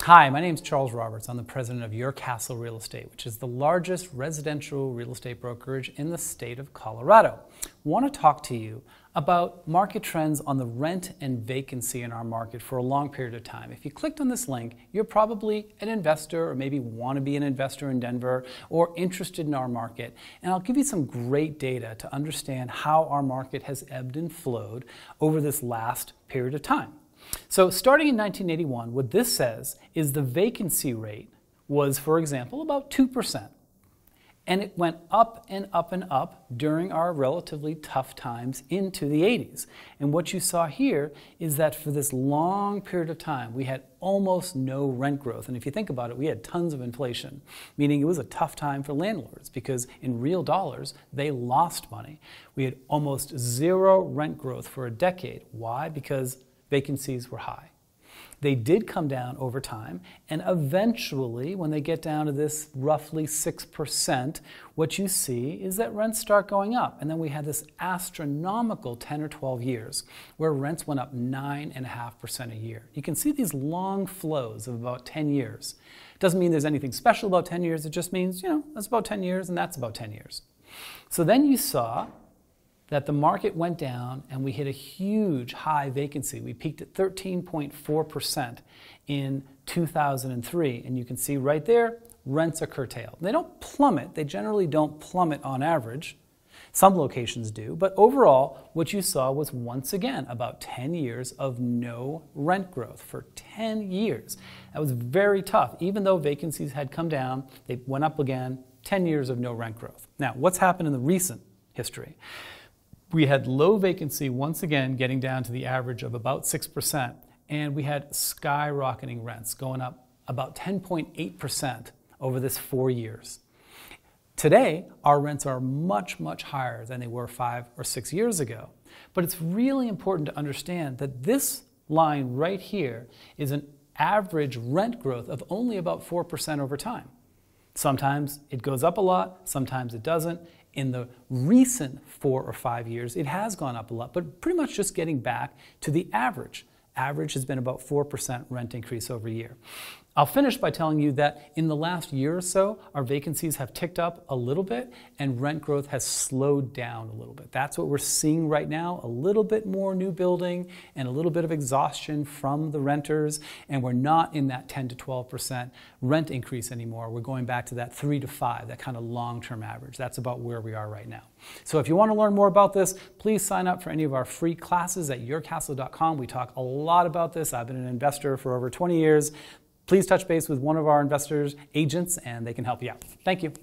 Hi, my name is Charles Roberts. I'm the president of Your Castle Real Estate, which is the largest residential real estate brokerage in the state of Colorado. I want to talk to you about market trends on the rent and vacancy in our market for a long period of time. If you clicked on this link, you're probably an investor or maybe want to be an investor in Denver or interested in our market. And I'll give you some great data to understand how our market has ebbed and flowed over this last period of time. So starting in 1981, what this says is the vacancy rate was, for example, about 2%. And it went up and up and up during our relatively tough times into the 80s. And what you saw here is that for this long period of time, we had almost no rent growth. And if you think about it, we had tons of inflation, meaning it was a tough time for landlords because in real dollars, they lost money. We had almost zero rent growth for a decade. Why? Because vacancies were high. They did come down over time, and eventually, when they get down to this roughly 6%, what you see is that rents start going up. And then we had this astronomical 10 or 12 years where rents went up 9.5% a year. You can see these long flows of about 10 years. It doesn't mean there's anything special about 10 years. It just means, that's about 10 years, and that's about 10 years. So then you saw that the market went down and we hit a huge high vacancy. We peaked at 13.4% in 2003. And you can see right there, rents are curtailed. They don't plummet. They generally don't plummet on average. Some locations do. But overall, what you saw was once again about 10 years of no rent growth for 10 years. That was very tough. Even though vacancies had come down, they went up again, 10 years of no rent growth. Now, what's happened in the recent history? We had low vacancy once again getting down to the average of about 6%, and we had skyrocketing rents going up about 10.8% over this 4 years. Today, our rents are much, much higher than they were 5 or 6 years ago. But it's really important to understand that this line right here is an average rent growth of only about 4% over time. Sometimes it goes up a lot, sometimes it doesn't. In the recent 4 or 5 years, it has gone up a lot, but pretty much just getting back to the average. Average has been about 4% rent increase over a year. I'll finish by telling you that in the last year or so, our vacancies have ticked up a little bit and rent growth has slowed down a little bit. That's what we're seeing right now, a little bit more new building and a little bit of exhaustion from the renters, and we're not in that 10 to 12% rent increase anymore. We're going back to that 3 to 5, that kind of long-term average. That's about where we are right now. So if you want to learn more about this, please sign up for any of our free classes at yourcastle.com. We talk a lot about this. I've been an investor for over 20 years. Please touch base with one of our investors, agents, and they can help you out. Thank you.